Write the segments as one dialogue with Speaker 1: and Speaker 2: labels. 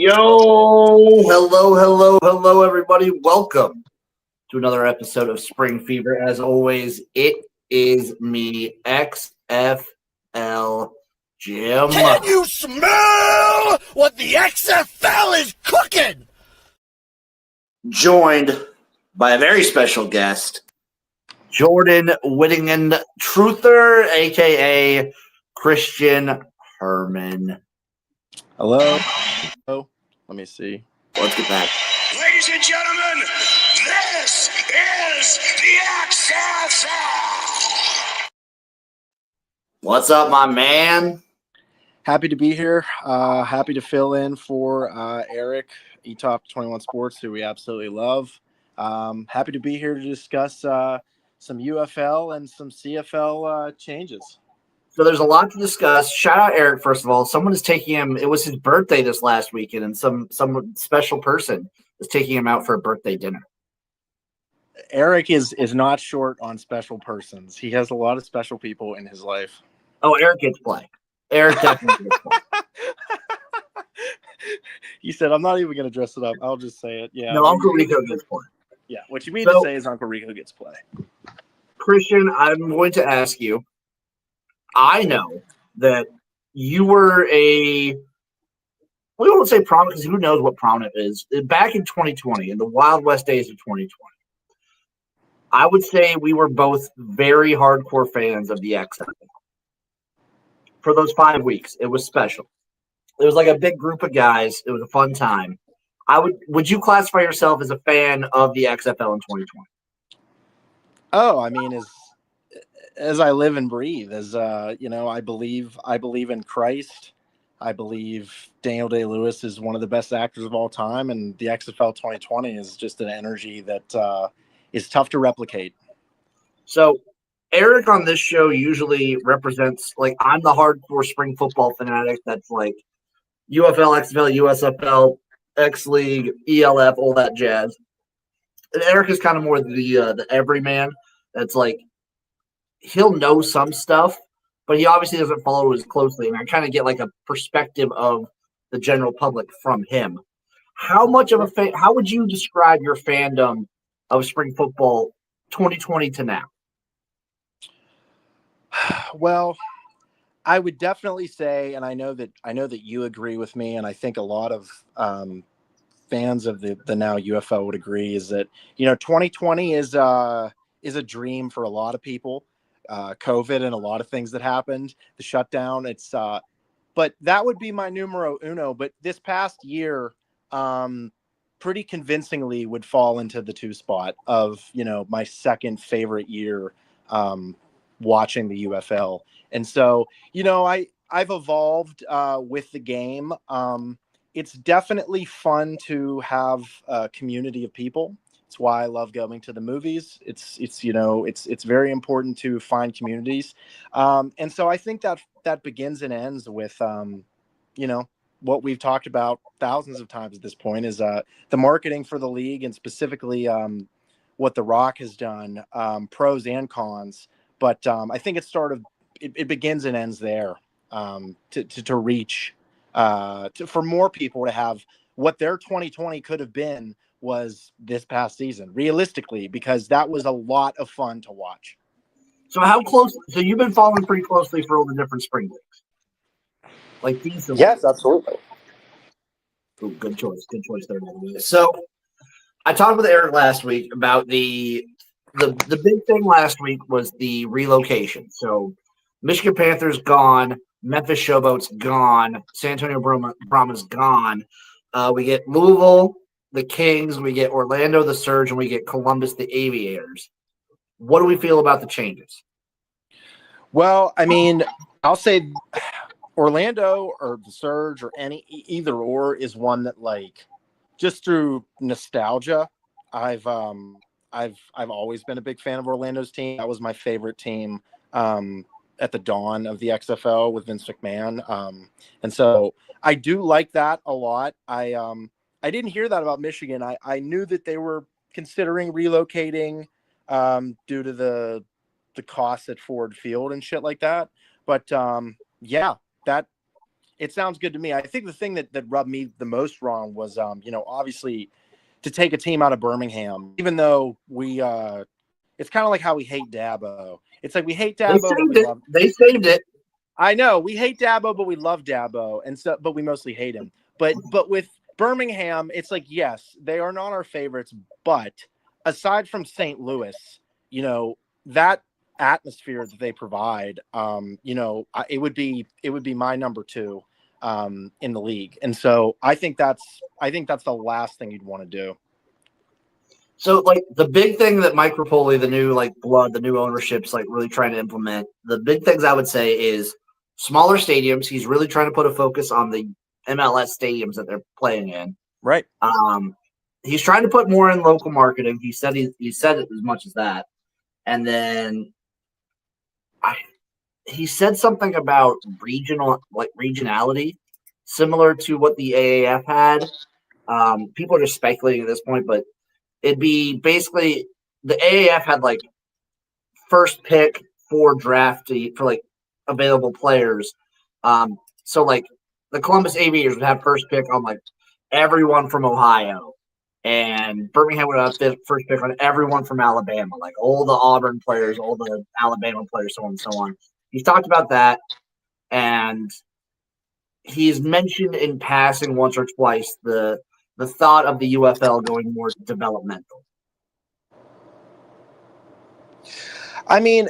Speaker 1: Yo, hello, everybody. Welcome to another episode of Spring Fever. As always, it is me, XFL Jim,
Speaker 2: Can you smell what the XFL is cooking?
Speaker 1: joined by a very special guest, Jordan Whittingham Truther, aka Christian Herman.
Speaker 3: Hello. Oh, let me see.
Speaker 1: Let's get back.
Speaker 2: Ladies and gentlemen, this is the XFL.
Speaker 1: What's up, my man?
Speaker 3: Happy to be here. Happy to fill in for Eric, eTop 21 Sports, who we absolutely love. Happy to be here to discuss some UFL and some CFL changes.
Speaker 1: So there's a lot to discuss. Shout out Eric, first of all. Someone is taking him. It was his birthday this last weekend, and some special person is taking him out for a birthday dinner.
Speaker 3: Eric is not short on special persons. He has a lot of special people in his life.
Speaker 1: Oh, Eric gets play. Eric definitely gets play.
Speaker 3: He said, "I'm not even going to dress it up. I'll just say it." Yeah.
Speaker 1: No, Uncle Rico gets play.
Speaker 3: Yeah. What you mean to say is Uncle Rico gets play.
Speaker 1: Christian, I'm going to ask you. I know that you were we won't say prominent because who knows what prominent is. Back in 2020, in the Wild West days of 2020, I would say we were both very hardcore fans of the XFL. For those 5 weeks, it was special. It was like a big group of guys. It was a fun time. Would you classify yourself as a fan of the XFL in 2020?
Speaker 3: Oh, I mean, as I live and breathe, as I believe in Christ. I believe Daniel Day-Lewis is one of the best actors of all time, and the XFL 2020 is just an energy that is tough to replicate.
Speaker 1: So Eric on this show usually represents, like, I'm the hardcore spring football fanatic that's like UFL, XFL, USFL, X League, ELF, all that jazz. And Eric is kind of more the everyman that's like, he'll know some stuff, but he obviously doesn't follow as closely. And I kind of get like a perspective of the general public from him. How much of a how would you describe your fandom of spring football 2020 to now?
Speaker 3: Well, I would definitely say, and I know that you agree with me, and I think a lot of fans of the now UFL would agree, is that 2020 is a dream for a lot of people. COVID and a lot of things that happened, the shutdown. But that would be my numero uno. But this past year, pretty convincingly would fall into the 2 spot of my second favorite year watching the UFL. And so I've evolved with the game. It's definitely fun to have a community of people. It's why I love going to the movies. It's very important to find communities. And so I think that begins and ends with, what we've talked about thousands of times at this point is the marketing for the league, and specifically what The Rock has done, pros and cons. But I think it begins and ends there to reach for more people to have what their 2020 could have been was this past season, realistically, because that was a lot of fun to watch.
Speaker 1: So how close? So you've been following pretty closely for all the different spring leagues, like decently.
Speaker 3: Yes, absolutely.
Speaker 1: Ooh, good choice there. So I talked with Eric last week about the big thing last week was the relocation. So Michigan Panthers gone, Memphis Showboats gone, San Antonio Brahmas gone. We get Louisville, the Kings, we get Orlando, the Surge, and we get Columbus, the Aviators. What do we feel about the changes?
Speaker 3: Well, I mean, I'll say Orlando or the Surge or either or is one that, like, just through nostalgia, I've always been a big fan of Orlando's team. That was my favorite team at the dawn of the XFL with Vince McMahon. And so I do like that a lot. I didn't hear that about Michigan. I knew that they were considering relocating due to the costs at Ford Field and shit like that. But yeah, that It sounds good to me. I think the thing that rubbed me the most wrong was, obviously to take a team out of Birmingham, even though it's kind of like how we hate Dabo. It's like we hate
Speaker 1: They
Speaker 3: Dabo, but
Speaker 1: saved
Speaker 3: we
Speaker 1: it.
Speaker 3: love.
Speaker 1: They saved it.
Speaker 3: I know we hate Dabo, but we love Dabo, but we mostly hate him. But with Birmingham, it's like, yes, they are not our favorites, but aside from St. Louis, that atmosphere that they provide, it would be my number two in the league, and so I think that's the last thing you'd want to do.
Speaker 1: So, like, the big thing that Mike Rapoli, the new blood, the new ownership's really trying to implement. The big things I would say is smaller stadiums. He's really trying to put a focus on the MLS stadiums that they're playing in.
Speaker 3: Right.
Speaker 1: He's trying to put more in local marketing. He said he said it as much as that, and then he said something about regionality, similar to what the AAF had. People are just speculating at this point, but it'd be basically the AAF had first pick for draft for available players. So the Columbus Aviators would have first pick on everyone from Ohio, and Birmingham would have first pick on everyone from Alabama, all the Auburn players, all the Alabama players, so on and so on. He's talked about that, and he's mentioned in passing once or twice the thought of the UFL going more developmental.
Speaker 3: I mean,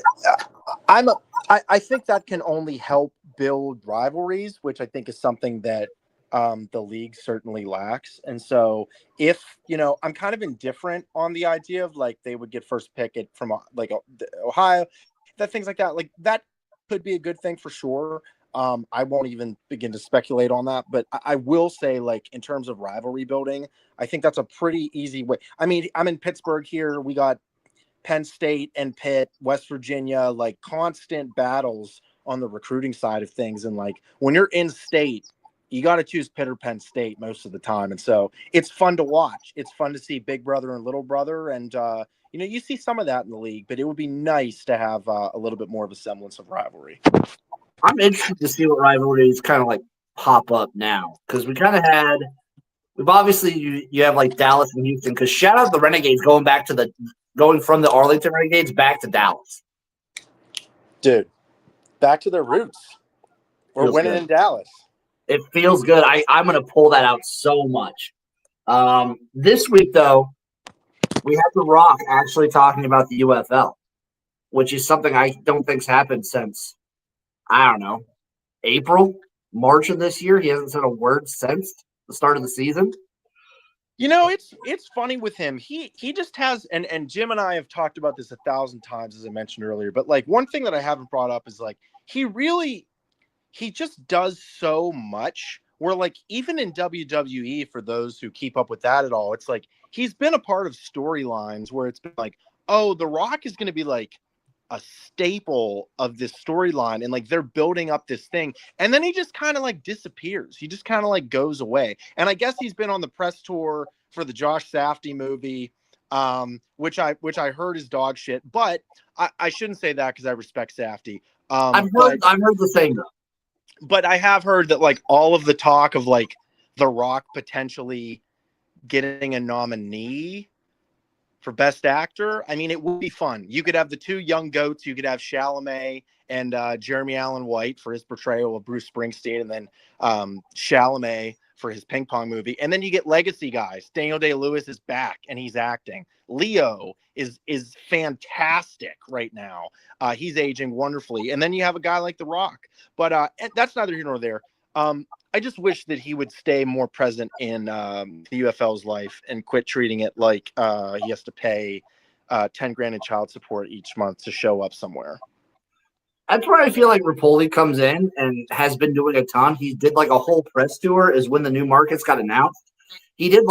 Speaker 3: I think that can only help build rivalries, which I think is something that the league certainly lacks. And so if, I'm kind of indifferent on the idea of they would get first pick from Ohio, things like that. That could be a good thing for sure. I won't even begin to speculate on that, but I will say, in terms of rivalry building, I think that's a pretty easy way. I mean, I'm in Pittsburgh here. We got Penn State and Pitt, West Virginia, constant battles on the recruiting side of things. And when you're in state, you got to choose Pitt or Penn State most of the time. And so it's fun to watch. It's fun to see big brother and little brother. And, you see some of that in the league, but it would be nice to have a little bit more of a semblance of rivalry.
Speaker 1: I'm interested to see what rivalries kind of pop up now, because we've obviously you have Dallas and Houston, because shout out the Renegades going from the Arlington Renegades back to Dallas.
Speaker 3: Dude, back to their roots. We're
Speaker 1: Feels
Speaker 3: winning
Speaker 1: good.
Speaker 3: in Dallas.
Speaker 1: It feels good. I'm going to pull that out so much. This week, though, we have The Rock actually talking about the UFL, which is something I don't think's happened since, I don't know, March of this year. He hasn't said a word since the start of the season.
Speaker 3: It's funny with him. He just has, and Jim and I have talked about this 1,000 times, as I mentioned earlier, but one thing that I haven't brought up is he just does so much where even in WWE, for those who keep up with that at all, it's he's been a part of storylines where it's been oh, The Rock is going to be a staple of this storyline, and they're building up this thing, and then he just kind of disappears. He just kind of goes away. And I guess he's been on the press tour for the Josh Safdie movie, which I heard is dog shit, but I shouldn't say that because I respect Safdie.
Speaker 1: I've heard the same though.
Speaker 3: But I have heard that all of the talk of The Rock potentially getting a nominee for Best Actor, I mean, it would be fun. You could have the two young goats. You could have Chalamet and Jeremy Allen White for his portrayal of Bruce Springsteen, and then Chalamet for his ping pong movie. And then you get legacy guys. Daniel Day-Lewis is back, and he's acting. Leo is fantastic right now. He's aging wonderfully. And then you have a guy like The Rock. But that's neither here nor there. I just wish that he would stay more present in the UFL's life and quit treating it like he has to pay $10,000 in child support each month to show up somewhere.
Speaker 1: That's where I feel like Rapoli comes in and has been doing a ton. He did a whole press tour is when the new markets got announced. He did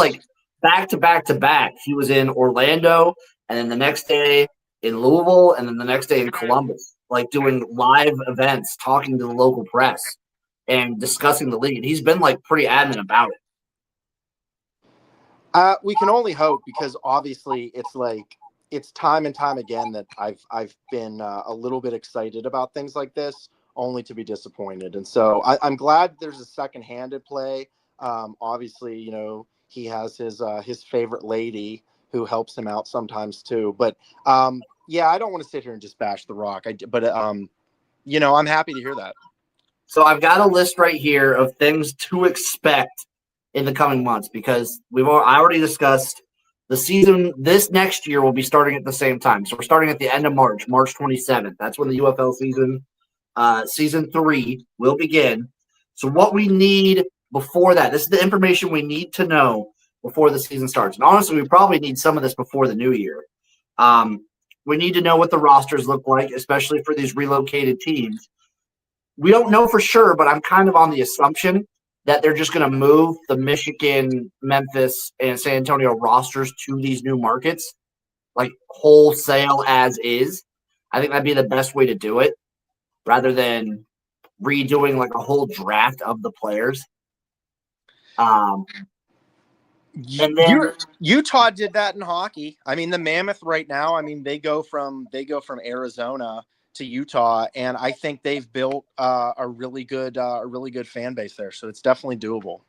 Speaker 1: back to back to back. He was in Orlando, and then the next day in Louisville, and then the next day in Columbus, doing live events, talking to the local press and discussing the league. And he's been pretty adamant about
Speaker 3: it. We can only hope, because obviously it's time and time again that I've been a little bit excited about things like this, only to be disappointed. And so I'm glad there's a second-handed play. Obviously, he has his favorite lady who helps him out sometimes too. But yeah, I don't want to sit here and just bash The Rock. I'm happy to hear that.
Speaker 1: So I've got a list right here of things to expect in the coming months because I already discussed the season. This next year will be starting at the same time. So we're starting at the end of March 27th. That's when the UFL season 3 will begin. So what we need before that, this is the information we need to know before the season starts. And honestly, we probably need some of this before the new year. We need to know what the rosters look like, especially for these relocated teams. We don't know for sure, but I'm kind of on the assumption that they're just going to move the Michigan, Memphis, and San Antonio rosters to these new markets, like wholesale as is. I think that'd be the best way to do it rather than redoing like a whole draft of the players. And then
Speaker 3: Utah did that in hockey. I mean, the Mammoth right now, I mean, they go from Arizona to Utah, and I think they've built a really good fan base there. So it's definitely doable.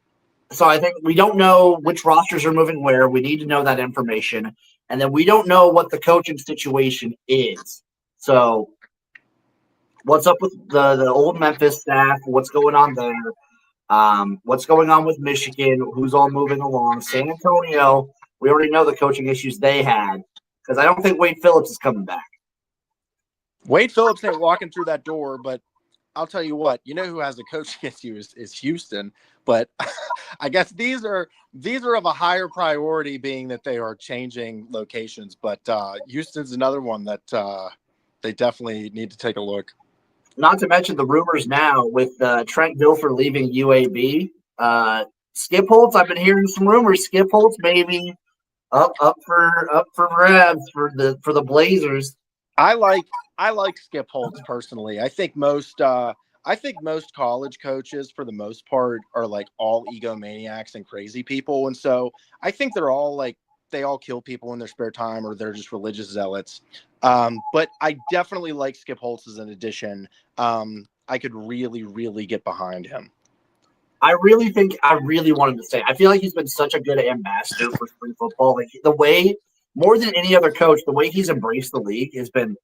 Speaker 1: So I think we don't know which rosters are moving where. We need to know that information. And then we don't know what the coaching situation is. So what's up with the old Memphis staff? What's going on there? What's going on with Michigan? Who's all moving along? San Antonio, we already know the coaching issues they had because I don't think Wade Phillips is coming back.
Speaker 3: Wade Phillips ain't walking through that door, but I'll tell you what, who has a coach against you is Houston. But I guess these are of a higher priority, being that they are changing locations. But Houston's another one that they definitely need to take a look.
Speaker 1: Not to mention the rumors now with Trent Dilfer leaving UAB. Skip Holtz, I've been hearing some rumors. Skip Holtz maybe up for grabs for the Blazers.
Speaker 3: I like Skip Holtz personally. I think most college coaches, for the most part, are like all egomaniacs and crazy people, and so I think they're all like they all kill people in their spare time, or they're just religious zealots. But I definitely like Skip Holtz as an addition. I could really, really get behind him.
Speaker 1: I really wanted to say, I feel like he's been such a good ambassador for spring football. Like the way, more than any other coach, the way he's embraced the league has been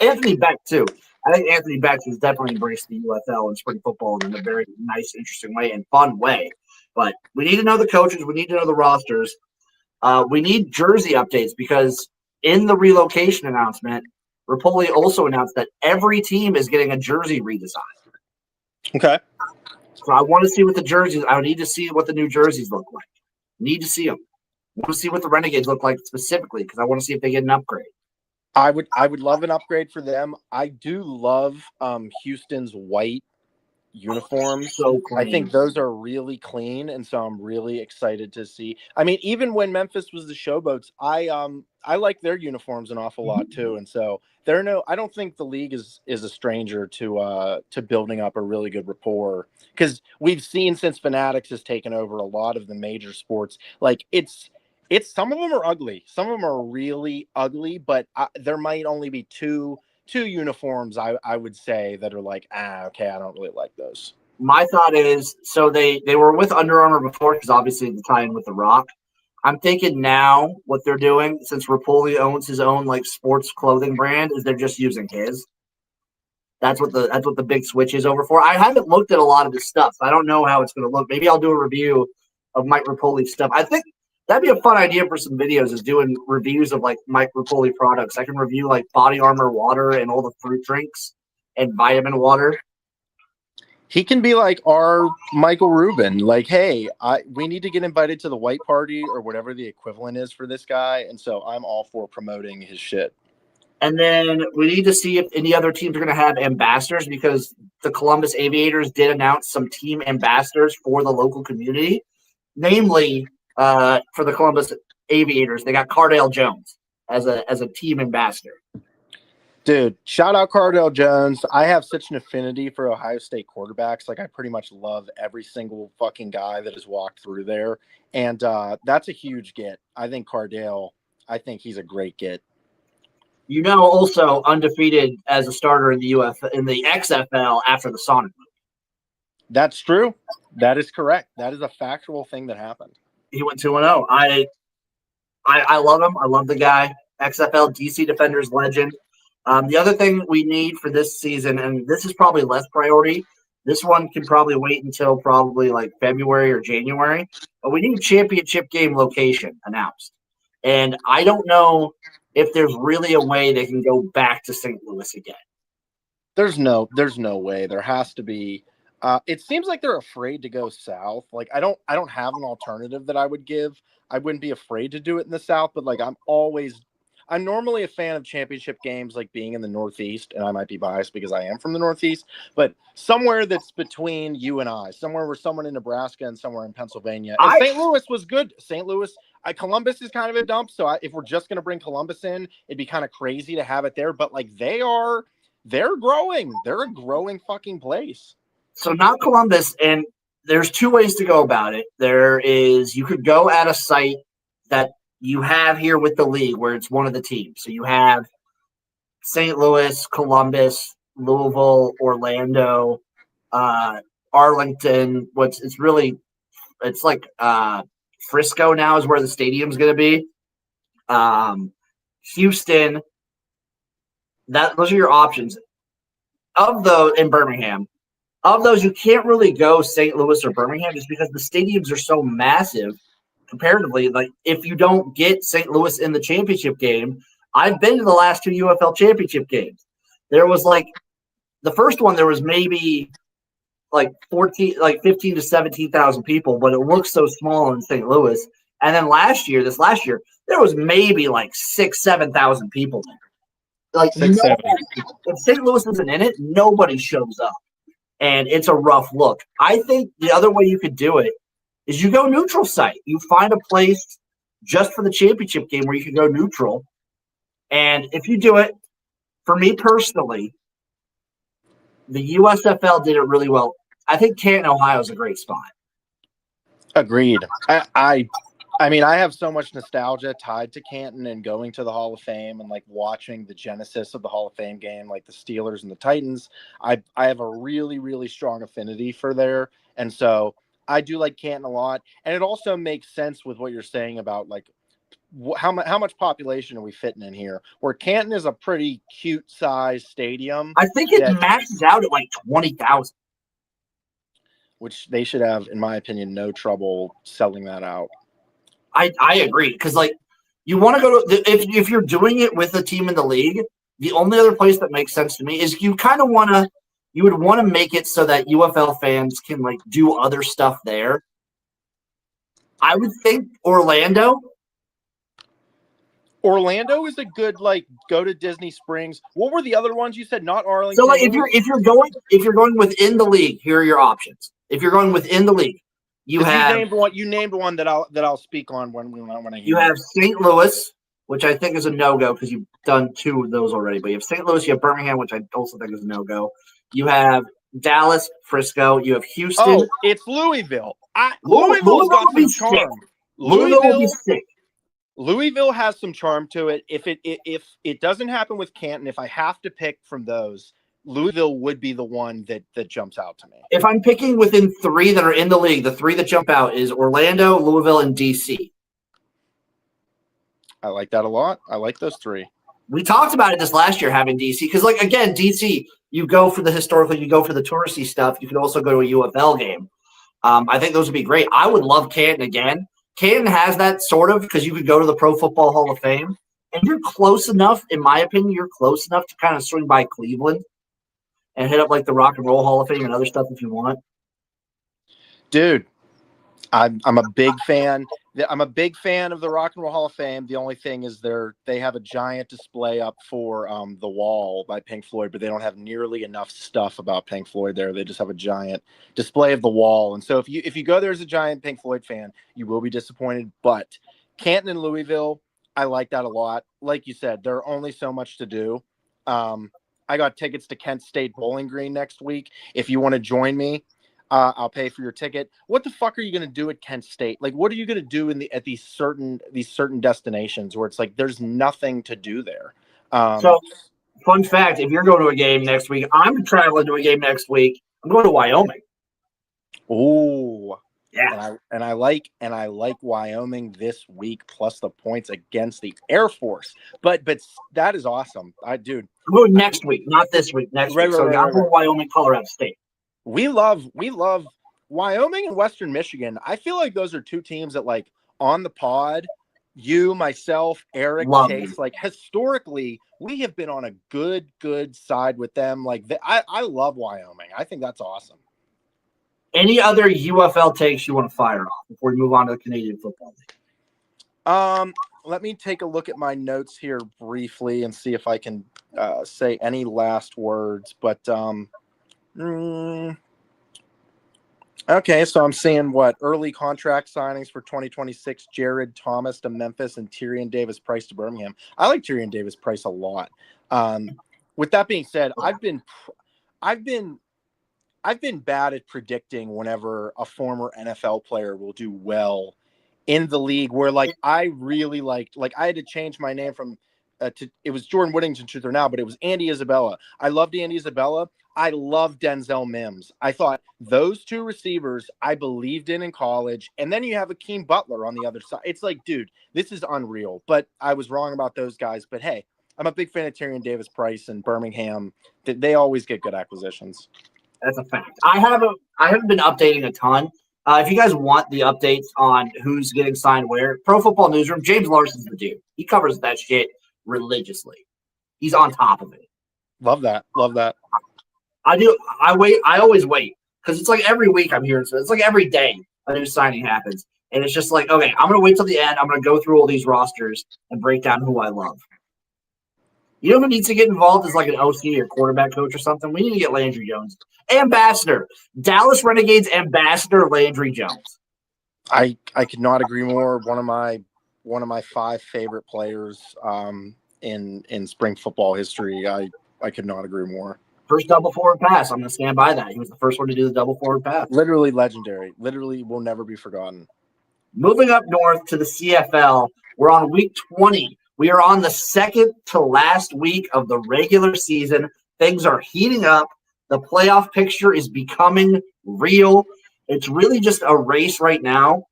Speaker 1: Anthony Beck too. I think Anthony Beck has definitely embraced the UFL and spring football in a very nice, interesting way and fun way. But we need to know the coaches. We need to know the rosters. We need jersey updates because in the relocation announcement, Rapoli also announced that every team is getting a jersey redesign.
Speaker 3: Okay.
Speaker 1: So I want to see what the jerseys. I need to see what the new jerseys look like. Need to see them. I want to see what the Renegades look like specifically because I want to see if they get an upgrade.
Speaker 3: I would love an upgrade for them. I do love Houston's white uniforms.
Speaker 1: So clean.
Speaker 3: I think those are really clean, and so I'm really excited to see. I mean, even when Memphis was the Showboats, I like their uniforms an awful lot too, and so I don't think the league is a stranger to building up a really good rapport, because we've seen since Fanatics has taken over a lot of the major sports, like it's some of them are ugly, some of them are really ugly, but there might only be two uniforms I would say that are like, okay, I don't really like those.
Speaker 1: My thought is, so they were with Under Armour before because obviously the tie-in with The Rock. I'm thinking now what they're doing, since Rapoli owns his own like sports clothing brand, is they're just using his. That's what the big switch is over for. I haven't looked at a lot of his stuff, so I don't know how it's going to look. Maybe I'll do a review of Mike Rapoli's stuff. I think that'd be a fun idea for some videos, is doing reviews of like Mike Rapoli products. I can review like Body Armor water and all the fruit drinks and vitamin water.
Speaker 3: He can be like our Michael Rubin, like, hey, we need to get invited to the white party or whatever the equivalent is for this guy, and so I'm all for promoting his shit.
Speaker 1: And then we need to see if any other teams are going to have ambassadors, because the Columbus Aviators did announce some team ambassadors for the local community, namely for the Columbus Aviators. They got Cardale Jones as a team ambassador.
Speaker 3: Dude, shout out Cardale Jones. I have such an affinity for Ohio State quarterbacks. Like, I pretty much love every single fucking guy that has walked through there. And that's a huge get. I think Cardale, he's a great get.
Speaker 1: Also undefeated as a starter in the XFL after the Sonic move.
Speaker 3: That's true. That is correct. That is a factual thing that happened.
Speaker 1: He went 2-0. I love him. I love the guy. XFL DC Defenders legend. The other thing we need for this season, and this is probably less priority, this one can probably wait until probably like February or January, but we need championship game location announced. And I don't know if there's really a way they can go back to St. Louis again.
Speaker 3: There's no way. There has to be. It seems like they're afraid to go south. Like I don't have an alternative that I would give. I wouldn't be afraid to do it in the south, but like I'm normally a fan of championship games, like being in the Northeast, and I might be biased because I am from the Northeast, but somewhere that's between you and I, somewhere where someone in Nebraska and somewhere in Pennsylvania. And St. Louis was good. St. Louis, Columbus is kind of a dump. So if we're just going to bring Columbus in, it'd be kind of crazy to have it there. But like they're growing. They're a growing fucking place.
Speaker 1: So not Columbus, and there's two ways to go about it. You could go at a site that you have here with the league where it's one of the teams. So you have St. Louis, Columbus, Louisville, Orlando, Arlington. It's like Frisco now is where the stadium's going to be. Houston. Those are your options. In Birmingham. Of those, you can't really go St. Louis or Birmingham just because the stadiums are so massive comparatively. Like, if you don't get St. Louis in the championship game, I've been to the last two UFL championship games. There was the first one, there was maybe 15 to 17,000 people, but it looked so small in St. Louis. And then this last year, there was maybe 7,000 people there. If St. Louis isn't in it, nobody shows up. And it's a rough look. I think the other way you could do it is you go neutral site. You find a place just for the championship game where you can go neutral. And if you do it, for me personally, the USFL did it really well. I think Canton, Ohio is a great spot.
Speaker 3: Agreed. I mean, I have so much nostalgia tied to Canton and going to the Hall of Fame and watching the genesis of the Hall of Fame game, like the Steelers and the Titans. I have a really, really strong affinity for there. And so I do like Canton a lot. And it also makes sense with what you're saying about how much population are we fitting in here? Where Canton is a pretty cute size stadium.
Speaker 1: I think it maxes out at 20,000.
Speaker 3: Which they should have, in my opinion, no trouble selling that out.
Speaker 1: I agree because you want to go to if you're doing it with a team in the league, the only other place that makes sense to me is you would want to make it so that UFL fans can do other stuff there. I would think Orlando.
Speaker 3: Orlando is a good go to Disney Springs. What were the other ones you said? Not Arlington.
Speaker 1: So if you're going within the league, here are your options. If you're going within the league. You named one that I'll speak on when I hear. You have St. Louis, which I think is a no-go because you've done two of those already. But you have St. Louis, you have Birmingham, which I also think is a no-go. You have Dallas, Frisco. You have Houston. Oh,
Speaker 3: it's Louisville. Louisville's got some charm.
Speaker 1: Louisville will be sick.
Speaker 3: Louisville has some charm to it. If it doesn't happen with Canton, if I have to pick from those, Louisville would be the one that jumps out to me. If I'm picking within three that are in the league, the three that jump out is Orlando, Louisville, and DC. I like that a lot. I like those three. We talked about it this last year, having DC, because again, DC, you go for the historical, you go for the touristy stuff. You can also go to a UFL game. I think those would be great. I would love Canton again. Canton has that sort of because you could go to the Pro Football Hall of Fame, and you're close enough, in my opinion, you're close enough to kind of swing by Cleveland and hit up the Rock and Roll Hall of Fame and other stuff if you want. Dude, I'm a big fan. I'm a big fan of the Rock and Roll Hall of Fame. The only thing is they have a giant display up for The Wall by Pink Floyd, but they don't have nearly enough stuff about Pink Floyd there. They just have a giant display of The Wall. And so if you go there as a giant Pink Floyd fan, you will be disappointed. But Canton and Louisville, I like that a lot. Like you said, there are only so much to do. I got tickets to Kent State Bowling Green next week. If you want to join me, I'll pay for your ticket. What the fuck are you going to do at Kent State? What are you going to do at these certain destinations where it's there's nothing to do there?
Speaker 1: So, fun fact: if you're going to a game next week, I'm traveling to a game next week. I'm going to Wyoming.
Speaker 3: Oh,
Speaker 1: yeah,
Speaker 3: and I like Wyoming this week plus the points against the Air Force. But that is awesome, dude.
Speaker 1: I'm going next week, not this week. Next week. So I'm going to Wyoming, Colorado State.
Speaker 3: We love Wyoming and Western Michigan. I feel like those are two teams that, like, on the pod, you, myself, Eric, Chase, like, historically, we have been on a good side with them. Like, I love Wyoming. I think that's awesome.
Speaker 1: Any other UFL takes you want to fire off before we move on to the Canadian Football League?
Speaker 3: Let me take a look at my notes here briefly and see if I can say any last words. But okay, so I'm seeing early contract signings for 2026: Jared Thomas to Memphis and Tyrion Davis Price to Birmingham. I like Tyrion Davis Price a lot. With that being said, I've been bad at predicting whenever a former NFL player will do well in the league, where, like, I really liked, like, I had to change my name from it was Jordan Whittington, Truth or Now, but it was Andy Isabella. I loved Andy Isabella. I love Denzel Mims. I thought those two receivers I believed in college. And then you have Akeem Butler on the other side. It's like, dude, this is unreal. But I was wrong about those guys. But hey, I'm a big fan of Tyrion Davis Price and Birmingham. They always get good acquisitions.
Speaker 1: That's a fact. I haven't been updating a ton. If you guys want the updates on who's getting signed where, Pro Football Newsroom, James Larson's the dude. He covers that shit religiously. He's on top of it.
Speaker 3: Love that.
Speaker 1: I do. I always wait because it's like every week I'm hearing. So it's like every day a new signing happens, and it's just like, okay, I'm gonna wait till the end. I'm gonna go through all these rosters and break down who I love. You know who needs to get involved is like an OC or quarterback coach or something. We need to get Landry Jones, ambassador, Dallas Renegades ambassador Landry Jones.
Speaker 3: I could not agree more. One of my 5 favorite players in spring football history. I could not agree more.
Speaker 1: First double forward pass. I'm going to stand by that. He was the first one to do the double forward pass.
Speaker 3: Literally legendary. Literally will never be forgotten.
Speaker 1: Moving up north to the CFL, we're on week 20. We are on the second to last week of the regular season. Things are heating up. The playoff picture is becoming real. It's really just a race right now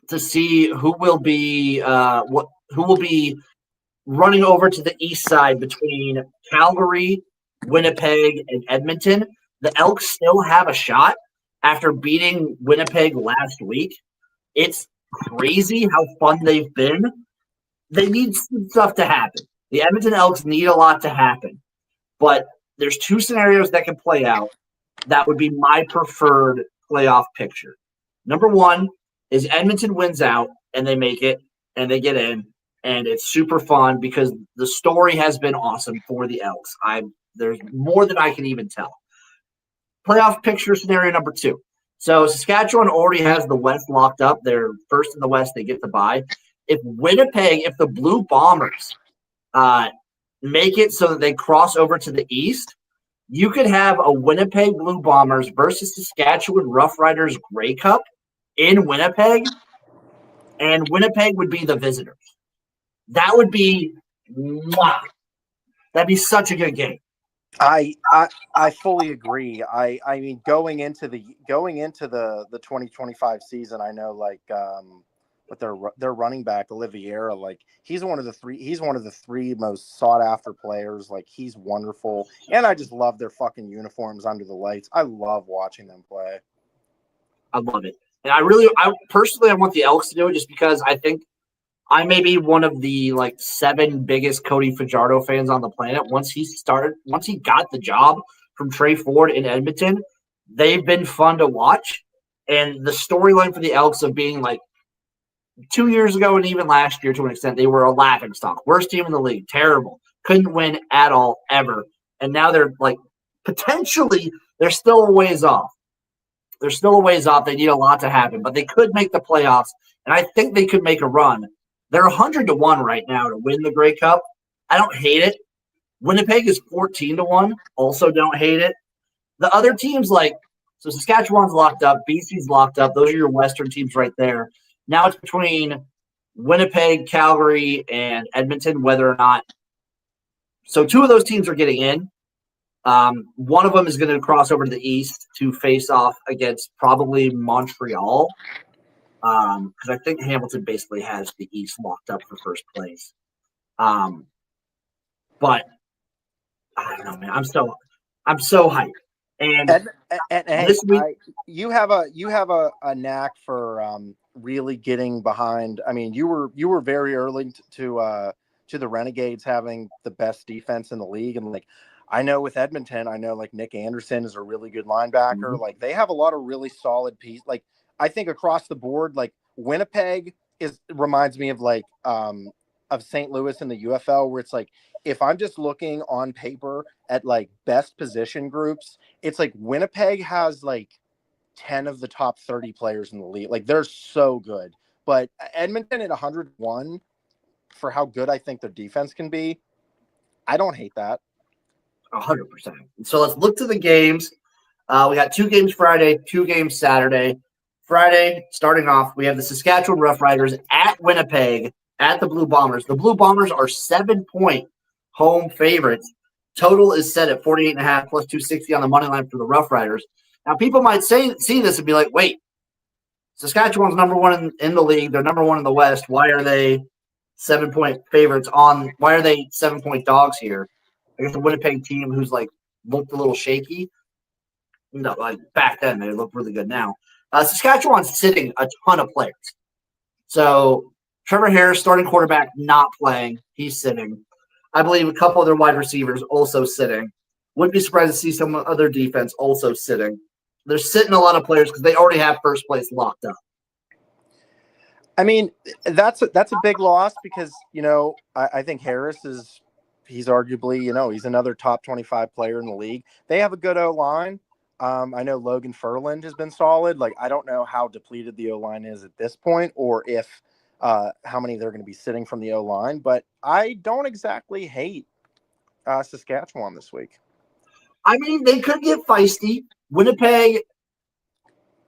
Speaker 1: to see who will be running over to the east side between Calgary, Winnipeg, and Edmonton. The Elks still have a shot after beating Winnipeg last week. It's crazy how fun they've been. They need some stuff to happen. The Edmonton Elks need a lot to happen. But there's 2 scenarios that can play out that would be my preferred playoff picture. Number 1 is Edmonton wins out and they make it and they get in, and it's super fun because the story has been awesome for the Elks. There's more than I can even tell. Playoff picture scenario number 2. So Saskatchewan already has the West locked up. They're first in the West. They get the bye. If the Blue Bombers make it so that they cross over to the East, you could have a Winnipeg Blue Bombers versus Saskatchewan Rough Riders Grey Cup in Winnipeg, and Winnipeg would be the visitors. That would be that'd be such a good game.
Speaker 3: I fully agree. I mean, going into the 2025 season, I know, like, but their running back Oliveira, like, he's one of the 3 most sought after players. Like, he's wonderful, and I just love their fucking uniforms under the lights. I love watching them play.
Speaker 1: I love it, and I personally want the Elks to do it just because I think I may be one of the 7 biggest Cody Fajardo fans on the planet. Once he got the job from Trey Ford in Edmonton, they've been fun to watch. And the storyline for the Elks of being 2 years ago and even last year to an extent, they were a laughingstock. Worst team in the league. Terrible. Couldn't win at all, ever. And now they're potentially, they're still a ways off. They're still a ways off. They need a lot to happen, but they could make the playoffs. And I think they could make a run. They're 100-1 right now to win the Grey Cup. I don't hate it. Winnipeg is 14-1. Also don't hate it. The other teams so Saskatchewan's locked up. BC's locked up. Those are your Western teams right there. Now it's between Winnipeg, Calgary, and Edmonton, whether or not So two of those teams are getting in. One of them is going to cross over to the east to face off against probably Montreal, because I think Hamilton basically has the east locked up for first place. But I don't know, man. I'm so hyped. And
Speaker 3: hey,
Speaker 1: this week,
Speaker 3: you have a knack for really getting behind. I mean, you were very early to the Renegades having the best defense in the league, and like I know with Edmonton, I know like Nick Anderson is a really good linebacker.
Speaker 1: Mm-hmm.
Speaker 3: Like they have a lot of really solid pieces. Like I think across the board, like Winnipeg reminds me of like of St. Louis in the UFL, where it's like if I'm just looking on paper at like best position groups, it's like Winnipeg has like 10 of the top 30 players in the league. Like they're so good. But Edmonton at 101 for how good I think their defense can be, I don't hate that.
Speaker 1: 100%. So let's look to the games. We got 2 games Friday, 2 games Saturday. Friday, starting off, we have the Saskatchewan Roughriders at Winnipeg at the Blue Bombers. The Blue Bombers are 7-point home favorites. Total is set at 48.5 plus 260 on the money line for the Roughriders. Now, people might see this and be like, wait, Saskatchewan's number one in the league. They're number one in the West. Why are they 7-point favorites why are they 7-point dogs here? I guess the Winnipeg team who's like looked a little shaky. No, like back then they look really good now. Saskatchewan's sitting a ton of players. So Trevor Harris, starting quarterback, not playing. He's sitting. I believe a couple of their wide receivers also sitting. Wouldn't be surprised to see some other defense also sitting. They're sitting a lot of players because they already have first place locked up.
Speaker 3: I mean, that's a big loss because, I think Harris he's arguably, he's another top 25 player in the league. They have a good O-line. I know Logan Furland has been solid. Like, I don't know how depleted the O-line is at this point or if how many they're going to be sitting from the O-line, but I don't exactly hate Saskatchewan this week.
Speaker 1: I mean, they could get feisty. Winnipeg,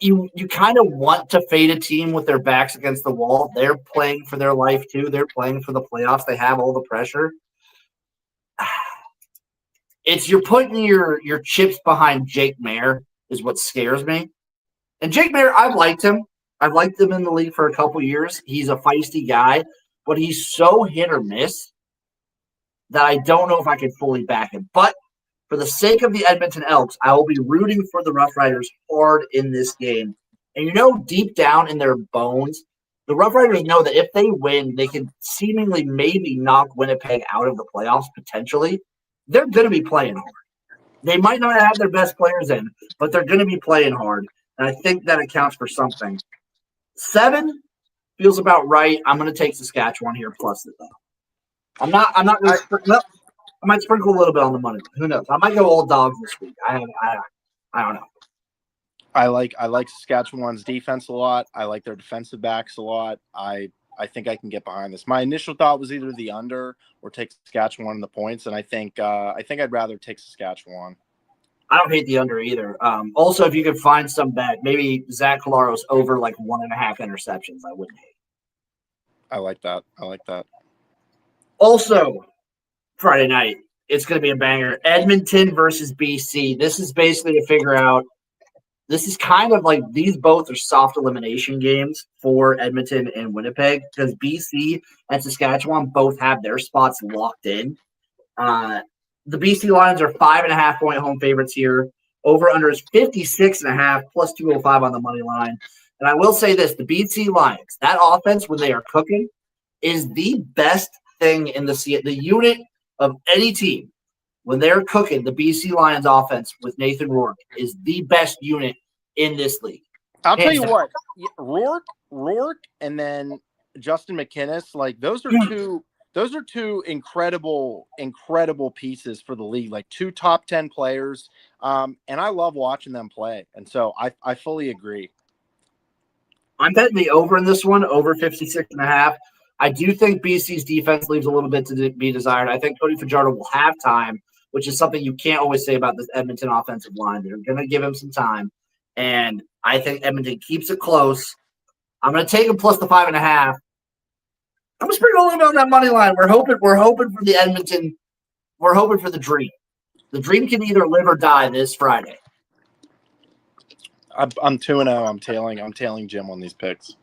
Speaker 1: you kind of want to fade a team with their backs against the wall. They're playing for their life, too. They're playing for the playoffs. They have all the pressure. It's you're putting your chips behind Jake Mayer is what scares me. And Jake Mayer, I've liked him. I've liked him in the league for a couple years. He's a feisty guy, but he's so hit or miss that I don't know if I can fully back him. But for the sake of the Edmonton Elks, I will be rooting for the Rough Riders hard in this game. And deep down in their bones, the Rough Riders know that if they win, they can seemingly maybe knock Winnipeg out of the playoffs potentially. They're going to be playing hard. They might not have their best players in, but they're going to be playing hard. And I think that accounts for something. 7 feels about right. I'm going to take Saskatchewan here plus it, though. I'm not going to I might sprinkle a little bit on the money. Who knows? I might go all dogs this week. I don't know.
Speaker 3: I like Saskatchewan's defense a lot. I like their defensive backs a lot. I think I can get behind this. My initial thought was either the under or take Saskatchewan in the points, and I think I'd rather take Saskatchewan.
Speaker 1: I don't hate the under either. Also, if you could find some bet, maybe Zach Collaros over like 1.5 interceptions, I wouldn't hate.
Speaker 3: I like that.
Speaker 1: Also, Friday night, it's going to be a banger. Edmonton versus BC. This is basically to figure out. This is kind of like these both are soft elimination games for Edmonton and Winnipeg because BC and Saskatchewan both have their spots locked in. The BC Lions are 5.5-point home favorites here. Over under is 56.5 plus 205 on the money line. And I will say this: the BC Lions, that offense when they are cooking, is the best thing in the unit of any team. When they're cooking, the BC Lions offense with Nathan Rourke is the best unit in this league.
Speaker 3: I'll tell you what, Rourke, and then Justin McInnes, like those are two incredible pieces for the league, like 2 top 10 players. And I love watching them play. And so I fully agree.
Speaker 1: I'm betting the over in this one, over 56.5. I do think BC's defense leaves a little bit to be desired. I think Cody Fajardo will have time, which is something you can't always say about this Edmonton offensive line. They're going to give him some time. And I think Edmonton keeps it close. I'm going to take him plus the 5.5. I'm going to sprinkle a little bit on that money line. We're hoping for the Edmonton we're hoping for the dream. The dream can either live or die this Friday.
Speaker 3: I'm 2-0. I'm tailing Jim on these picks.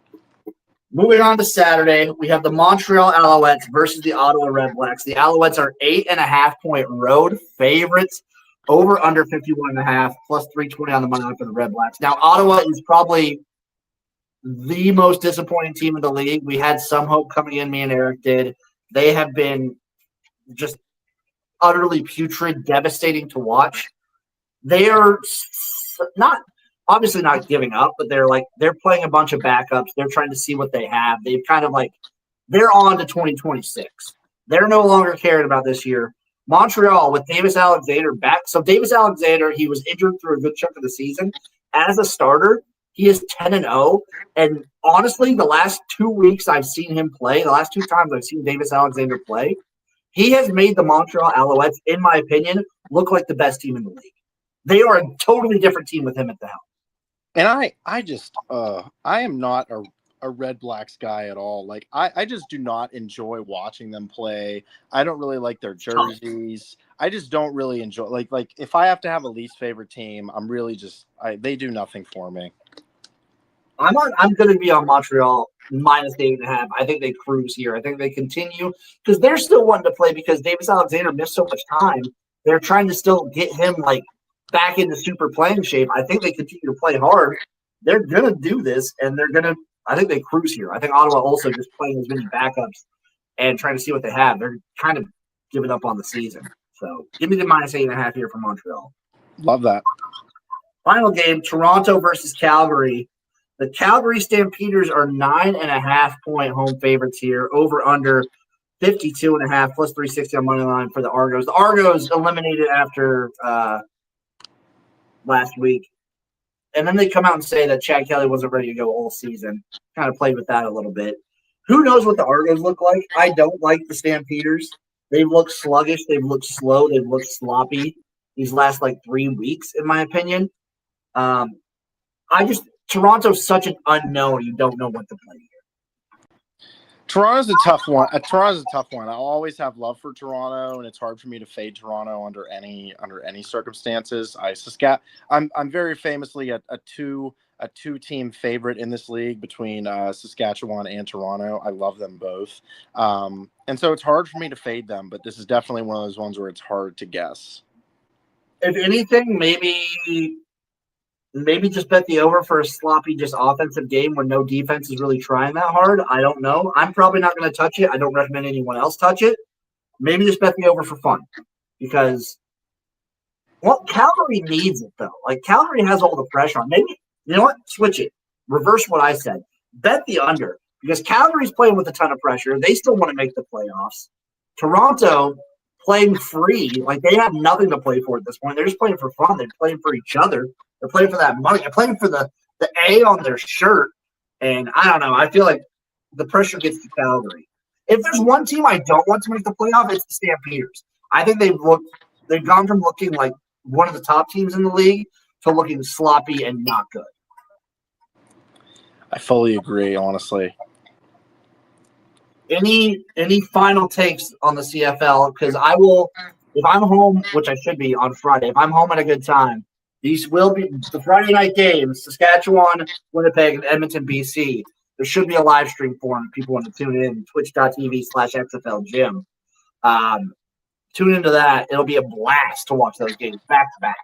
Speaker 1: Moving on to Saturday, we have the Montreal Alouettes versus the Ottawa Redblacks. The Alouettes are 8.5-point road favorites, over under 51.5, plus 320 on the money line for the Redblacks. Now, Ottawa is probably the most disappointing team in the league. We had some hope coming in, me and Eric did. They have been just utterly putrid, devastating to watch. They are not obviously not giving up, but they're playing a bunch of backups. They're trying to see what they have. They've kind of they're on to 2026. They're no longer caring about this year. Montreal with Davis Alexander back. So Davis Alexander, he was injured through a good chunk of the season. As a starter, he is 10-0. And honestly, the last 2 weeks I've seen him play, the last 2 times I've seen Davis Alexander play, he has made the Montreal Alouettes, in my opinion, look like the best team in the league. They are a totally different team with him at the helm.
Speaker 3: And I am not a Red Blacks guy at all. I just do not enjoy watching them play. I don't really like their jerseys. I just don't really enjoy like if I have to have a least favorite team, I'm really they do nothing for me.
Speaker 1: I'm going to be on Montreal minus 8.5. I think they cruise here. I think they continue because they're still wanting to play because Davis Alexander missed so much time. They're trying to still get him back into super playing shape. I think they continue to play hard. They're going to do this, and I think they cruise here. I think Ottawa also just playing as many backups and trying to see what they have. They're kind of giving up on the season. So give me the minus 8.5 here for Montreal.
Speaker 3: Love that.
Speaker 1: Final game, Toronto versus Calgary. The Calgary Stampeders are 9.5-point home favorites here, over under 52.5, plus 360 on money line for the Argos. The Argos eliminated after last week. And then they come out and say that Chad Kelly wasn't ready to go all season. Kind of played with that a little bit. Who knows what the Argos look like? I don't like the Stampeders. They've looked sluggish. They've looked slow. They've looked sloppy these last 3 weeks, in my opinion. Toronto's such an unknown. You don't know what to play here.
Speaker 3: Toronto's a tough one. I'll always have love for Toronto, and it's hard for me to fade Toronto under any circumstances. I'm very famously a two-team favorite in this league between Saskatchewan and Toronto. I love them both, and so it's hard for me to fade them. But this is definitely one of those ones where it's hard to guess.
Speaker 1: If anything, maybe just bet the over for a sloppy, just offensive game where no defense is really trying that hard. I don't know. I'm probably not going to touch it. I don't recommend anyone else touch it. Maybe just bet the over for fun because, Calgary needs it, though. Calgary has all the pressure on. Maybe, you know what? Switch it. Reverse what I said. Bet the under because Calgary's playing with a ton of pressure. They still want to make the playoffs. Toronto playing free. They have nothing to play for at this point. They're just playing for fun. They're playing for each other. They're playing for that money. They're playing for the A on their shirt. And I don't know. I feel like the pressure gets to Calgary. If there's one team I don't want to make the playoff, it's the Stampeders. I think they've gone from looking like one of the top teams in the league to looking sloppy and not good.
Speaker 3: I fully agree, honestly.
Speaker 1: Any final takes on the CFL? Because I will, if I'm home, which I should be on Friday, if I'm home at a good time, these will be the Friday night games, Saskatchewan, Winnipeg, and Edmonton, BC. There should be a live stream for them if people want to tune in, twitch.tv/XFL Jim. Tune into that. It'll be a blast to watch those games back to back.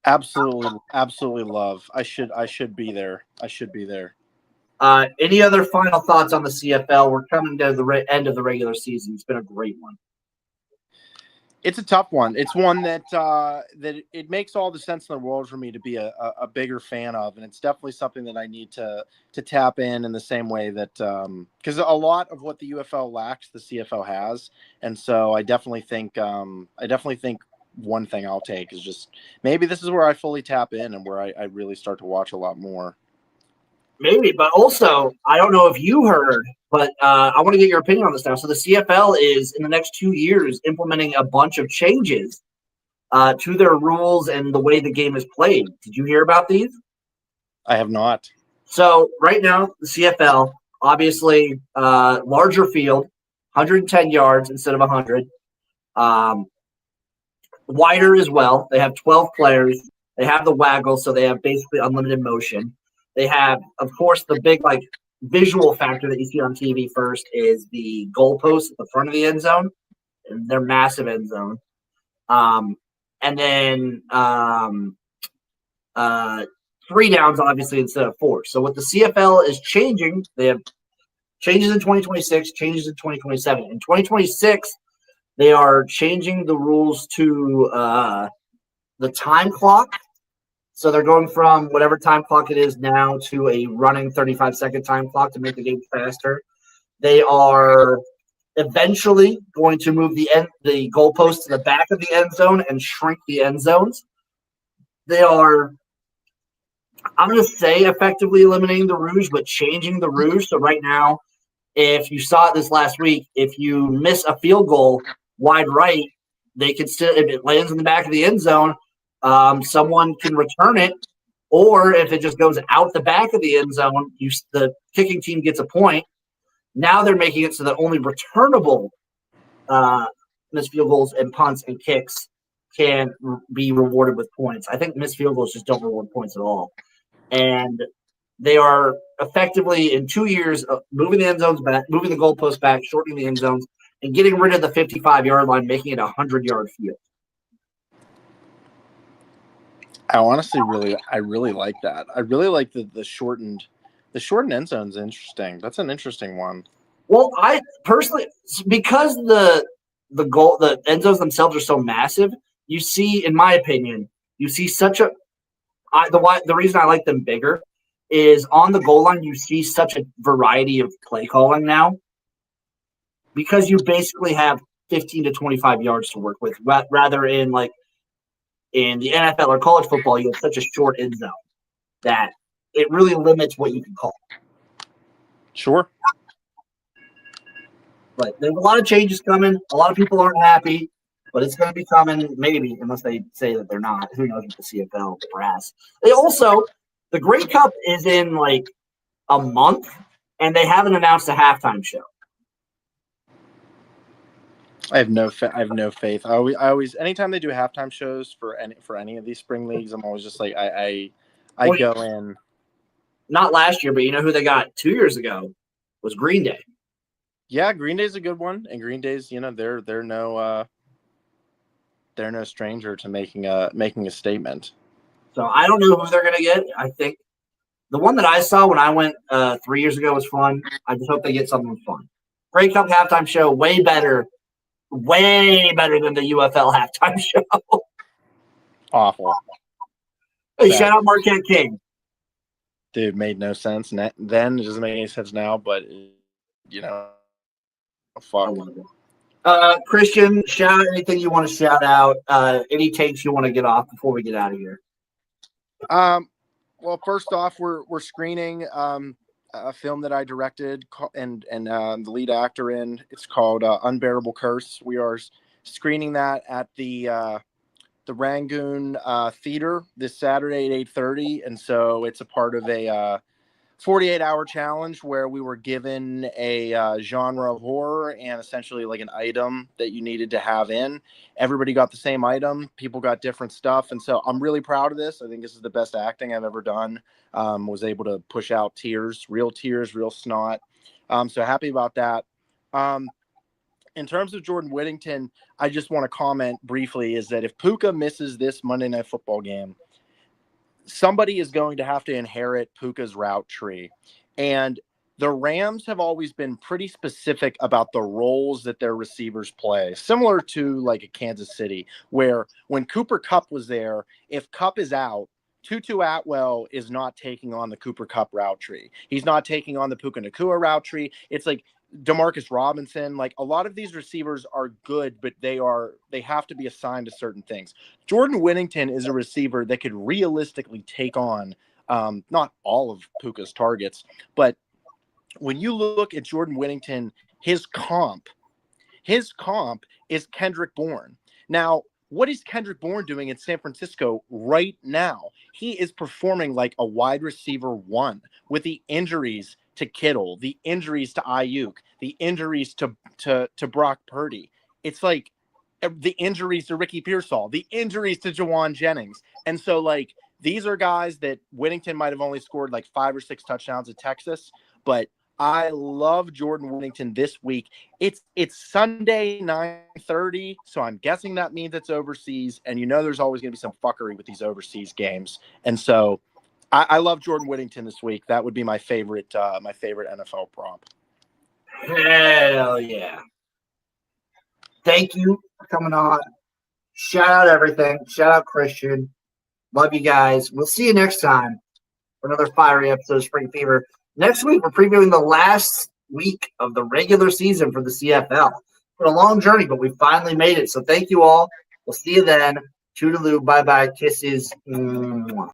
Speaker 3: Absolutely love. I should be there.
Speaker 1: Any other final thoughts on the CFL? We're coming to the end of the regular season. It's been a great one.
Speaker 3: It's a tough one. It's one that it makes all the sense in the world for me to be a bigger fan of, and it's definitely something that I need to tap in the same way that because a lot of what the UFL lacks, the CFL has, and so I definitely think one thing I'll take is just maybe this is where I fully tap in and where I really start to watch a lot more.
Speaker 1: Maybe, but also, I don't know if you heard, but I want to get your opinion on this now. So the CFL is, in the next 2 years, implementing a bunch of changes to their rules and the way the game is played. Did you hear about these?
Speaker 3: I have not.
Speaker 1: So right now, the CFL, obviously, larger field, 110 yards instead of 100. Wider as well. They have 12 players. They have the waggle, so they have basically unlimited motion. They have, of course, the big visual factor that you see on TV first is the goalpost at the front of the end zone. They're massive end zone. And then 3 downs, obviously, instead of 4. So what the CFL is changing, they have changes in 2026, changes in 2027. In 2026, they are changing the rules to the time clock. So they're going from whatever time clock it is now to a running 35-second time clock to make the game faster. They are eventually going to move the goalpost to the back of the end zone and shrink the end zones. They are, I'm going to say, effectively eliminating the rouge, but changing the rouge. So right now, if you saw it this last week, if you miss a field goal wide right, they can still, if it lands in the back of the end zone, someone can return it. Or if it just goes out the back of the end zone, the kicking team gets a point. Now they're making it so that only returnable missed field goals and punts and kicks can be rewarded with points. I think missed field goals just don't reward points at all. And they are effectively, in 2 years, moving the end zones back, moving the goalposts back, shortening the end zones, and getting rid of the 55-yard line, making it a 100-yard field.
Speaker 3: I honestly really like that. I really like the shortened end zone is interesting. That's an interesting one.
Speaker 1: Well, I personally, because the end zones themselves are so massive, you see, in my opinion, you see such a the reason I like them bigger is on the goal line you see such a variety of play calling now because you basically have 15 to 25 yards to work with, rather in the NFL or college football, you have such a short end zone that it really limits what you can call.
Speaker 3: Sure.
Speaker 1: But there's a lot of changes coming. A lot of people aren't happy, but it's going to be coming, maybe, unless they say that they're not. Who knows with the CFL brass. They also, the Grey Cup is in a month, and they haven't announced a halftime show.
Speaker 3: I have no faith. I always anytime they do halftime shows for any of these spring leagues, I'm always just like I go in.
Speaker 1: Not last year, but you know who they got 2 years ago was Green Day.
Speaker 3: Yeah, Green Day's a good one, and Green Day's they're no stranger to making a statement.
Speaker 1: So I don't know who they're going to get. I think the one that I saw when I went 3 years ago was fun. I just hope they get something fun. Grey Cup halftime show, way better than the UFL halftime show.
Speaker 3: Awful.
Speaker 1: Hey, shout out Marquette King.
Speaker 3: Dude, made no sense. Then it doesn't make any sense now, but fuck.
Speaker 1: Christian, shout out anything you want to shout out. Any takes you want to get off before we get out of here?
Speaker 3: Well, first off, we're screening a film that I directed and the lead actor in. It's called Unbearable Curse. We are screening that at the Rangoon Theater this Saturday at 8:30, and so it's a part of a 48-hour challenge where we were given a genre of horror and essentially like an item that you needed to have in. Everybody got the same item. People got different stuff. And so I'm really proud of this. I think this is the best acting I've ever done. Was able to push out tears, real snot. So happy about that. In terms of Jordan Whittington, I just want to comment briefly is that if Puka misses this Monday Night Football game, somebody is going to have to inherit Puka's route tree. And the Rams have always been pretty specific about the roles that their receivers play, similar to like a Kansas City, where when Cooper Kupp was there, if Kupp is out, Tutu Atwell is not taking on the Cooper Kupp route tree. He's not taking on the Puka Nacua route tree. It's like Demarcus Robinson, like a lot of these receivers are good, but they have to be assigned to certain things. Jordan Whittington is a receiver that could realistically take on not all of Puka's targets, but when you look at Jordan Whittington, his comp is Kendrick Bourne. Now, what is Kendrick Bourne doing in San Francisco right now? He is performing like a wide receiver one with the injuries to Kittle, the injuries to Ayuk, the injuries to Brock Purdy. It's like the injuries to Ricky Pearsall, the injuries to Jawan Jennings. And so, like, these are guys that Whittington might have only scored like 5 or 6 touchdowns at Texas, but I love Jordan Whittington this week. It's Sunday 9:30, so I'm guessing that means it's overseas. And there's always going to be some fuckery with these overseas games. And so I love Jordan Whittington this week. That would be my favorite NFL prop.
Speaker 1: Hell yeah! Thank you for coming on. Shout out everything. Shout out Christian. Love you guys. We'll see you next time for another fiery episode of Spring Fever. Next week, we're previewing the last week of the regular season for the CFL. It's been a long journey, but we finally made it. So thank you all. We'll see you then. Toodaloo. Bye-bye. Kisses. Mwah.